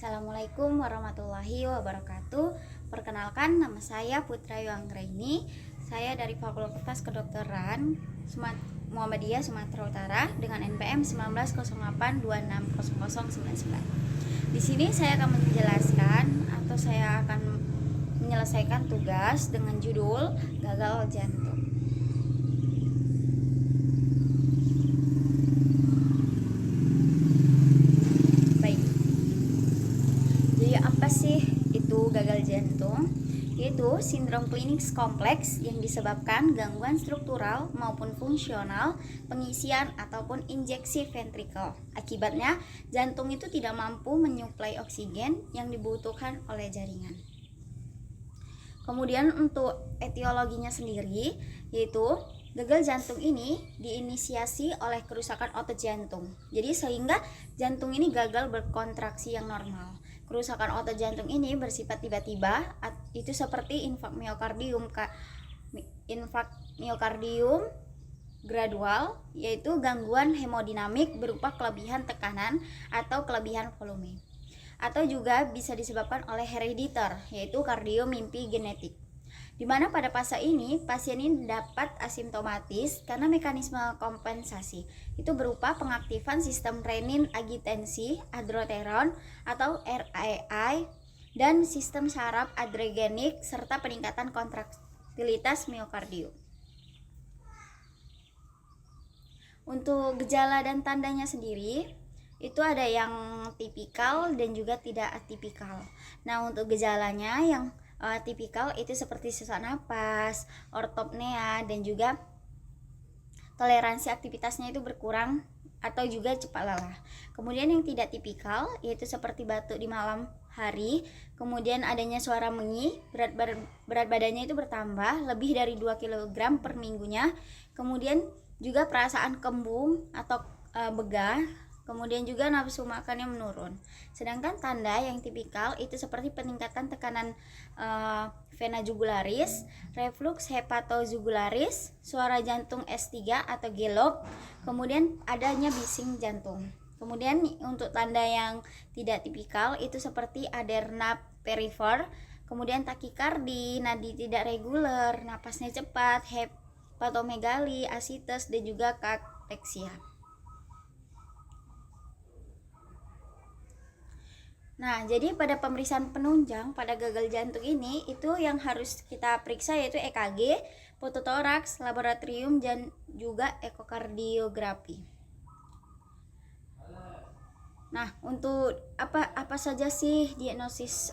Assalamualaikum warahmatullahi wabarakatuh. Perkenalkan, nama saya Putra Yuanggraini. Saya dari Fakultas Kedokteran Muhammadiyah Sumatera Utara dengan NPM 1908260099. Di sini saya akan menjelaskan atau saya akan menyelesaikan tugas dengan judul gagal jantung. Apa sih itu gagal jantung? Yaitu sindrom klinis kompleks yang disebabkan gangguan struktural maupun fungsional pengisian ataupun injeksi ventrikel. Akibatnya, jantung itu tidak mampu menyuplai oksigen yang dibutuhkan oleh jaringan. Kemudian untuk etiologinya sendiri, yaitu gagal jantung ini diinisiasi oleh kerusakan otot jantung. Jadi sehingga jantung ini gagal berkontraksi yang normal. Kerusakan otot jantung ini bersifat tiba-tiba, itu seperti infak miokardium gradual, yaitu gangguan hemodinamik berupa kelebihan tekanan atau kelebihan volume. Atau juga bisa disebabkan oleh herediter, yaitu kardiomimpi genetik. Di mana pada fase ini pasien ini dapat asimptomatis karena mekanisme kompensasi itu berupa pengaktifan sistem renin angiotensi adroteron atau RAI dan sistem saraf adrenerginik serta peningkatan kontraktilitas miokardium. Untuk gejala dan tandanya sendiri itu ada yang tipikal dan juga tidak atipikal. Nah, untuk gejalanya yang tipikal itu seperti sesak napas, ortopnea, dan juga toleransi aktivitasnya itu berkurang atau juga cepat lelah. Kemudian yang tidak tipikal yaitu seperti batuk di malam hari, kemudian adanya suara mengi, berat badannya itu bertambah lebih dari 2 kg per minggunya, kemudian juga perasaan kembung atau begah. Kemudian juga nafsu makannya menurun. Sedangkan tanda yang tipikal itu seperti peningkatan tekanan vena jugularis, reflux hepatojugularis, suara jantung S3 atau gelok, kemudian adanya bising jantung. Kemudian untuk tanda yang tidak tipikal itu seperti aderna perifer, kemudian takikardi, nadi tidak reguler, napasnya cepat, hepatomegali, asites, dan juga kateksia. Nah, jadi pada pemeriksaan penunjang pada gagal jantung ini itu yang harus kita periksa yaitu EKG, fototoraks, laboratorium, dan juga ekokardiografi. Nah, untuk apa saja sih diagnosis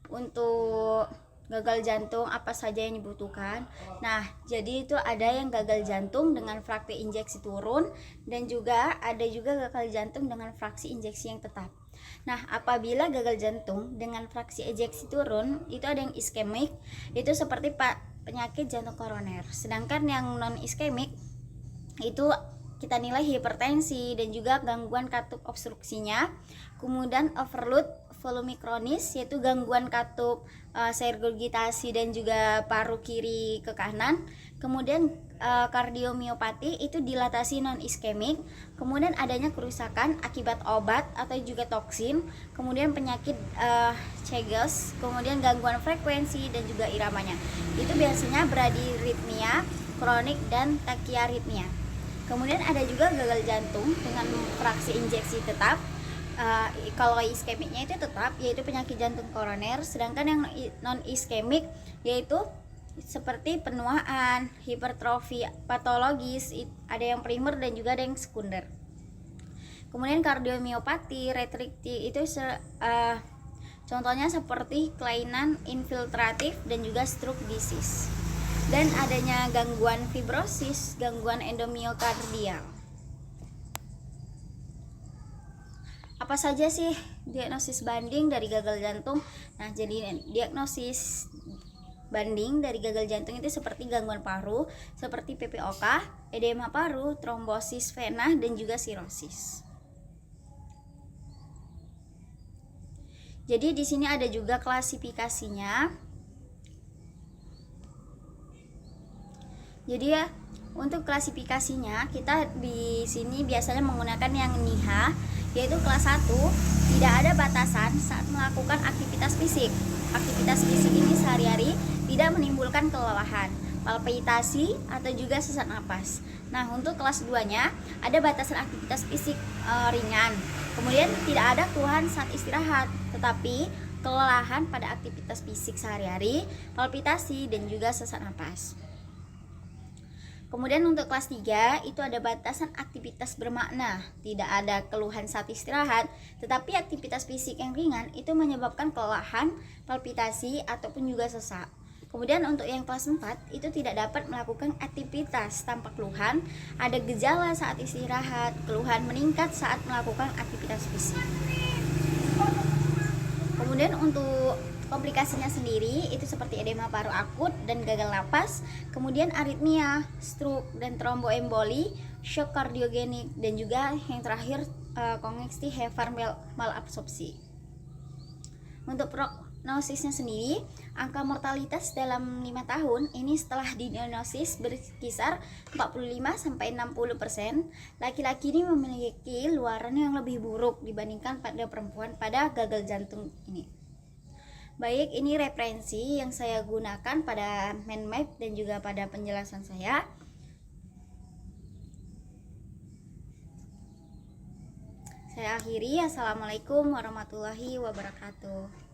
untuk gagal jantung, apa saja yang dibutuhkan? Nah, jadi itu ada yang gagal jantung dengan fraksi injeksi turun dan juga ada juga gagal jantung dengan fraksi injeksi yang tetap. Nah, apabila gagal jantung dengan fraksi injeksi turun, itu ada yang iskemik, itu seperti penyakit jantung koroner. Sedangkan yang non iskemik itu kita nilai hipertensi dan juga gangguan katup obstruksinya, kemudian overload volume kronis yaitu gangguan katup regurgitasi dan juga paru kiri ke kanan, kemudian kardiomiopati itu dilatasi non iskemik, kemudian adanya kerusakan akibat obat atau juga toksin, kemudian penyakit Chagas, kemudian gangguan frekuensi dan juga iramanya. Itu biasanya bradiritmia kronik dan takiaritmia. Kemudian ada juga gagal jantung dengan fraksi injeksi tetap. Kalau iskemiknya itu tetap yaitu penyakit jantung koroner, sedangkan yang non iskemik yaitu seperti penuaan, hipertrofi patologis, ada yang primer dan juga ada yang sekunder. Kemudian kardiomiopati, retrikti itu contohnya seperti kelainan infiltratif dan juga stroke disease. Dan adanya gangguan fibrosis, gangguan endomiokardial. Apa saja sih diagnosis banding dari gagal jantung? Nah, jadi diagnosis banding dari gagal jantung itu seperti gangguan paru, seperti PPOK, edema paru, trombosis vena, dan juga sirosis. Jadi di sini ada juga klasifikasinya. Jadi ya, untuk klasifikasinya kita di sini biasanya menggunakan yang NIHA, yaitu kelas 1 tidak ada batasan saat melakukan aktivitas fisik. Aktivitas fisik ini sehari-hari tidak menimbulkan kelelahan, palpitasi, atau juga sesak napas. Nah, untuk kelas 2-nya ada batasan aktivitas fisik ringan. Kemudian tidak ada keluhan saat istirahat, tetapi kelelahan pada aktivitas fisik sehari-hari, palpitasi, dan juga sesak napas. Kemudian untuk kelas 3 itu ada batasan aktivitas bermakna, tidak ada keluhan saat istirahat, tetapi aktivitas fisik yang ringan itu menyebabkan kelelahan, palpitasi, ataupun juga sesak. Kemudian untuk yang kelas 4 itu tidak dapat melakukan aktivitas tanpa keluhan, ada gejala saat istirahat, keluhan meningkat saat melakukan aktivitas fisik. Kemudian untuk komplikasinya sendiri itu seperti edema paru akut dan gagal napas, kemudian aritmia, stroke dan tromboemboli, shock kardiogenik, dan juga yang terakhir kongestif hevar malabsorpsi. Untuk prognosisnya sendiri, angka mortalitas dalam 5 tahun ini setelah didiagnosis berkisar 45-60%. Laki-laki ini memiliki luaran yang lebih buruk dibandingkan pada perempuan pada gagal jantung ini. Baik, ini referensi yang saya gunakan pada mind map dan juga pada penjelasan saya. Saya akhiri. Assalamualaikum warahmatullahi wabarakatuh.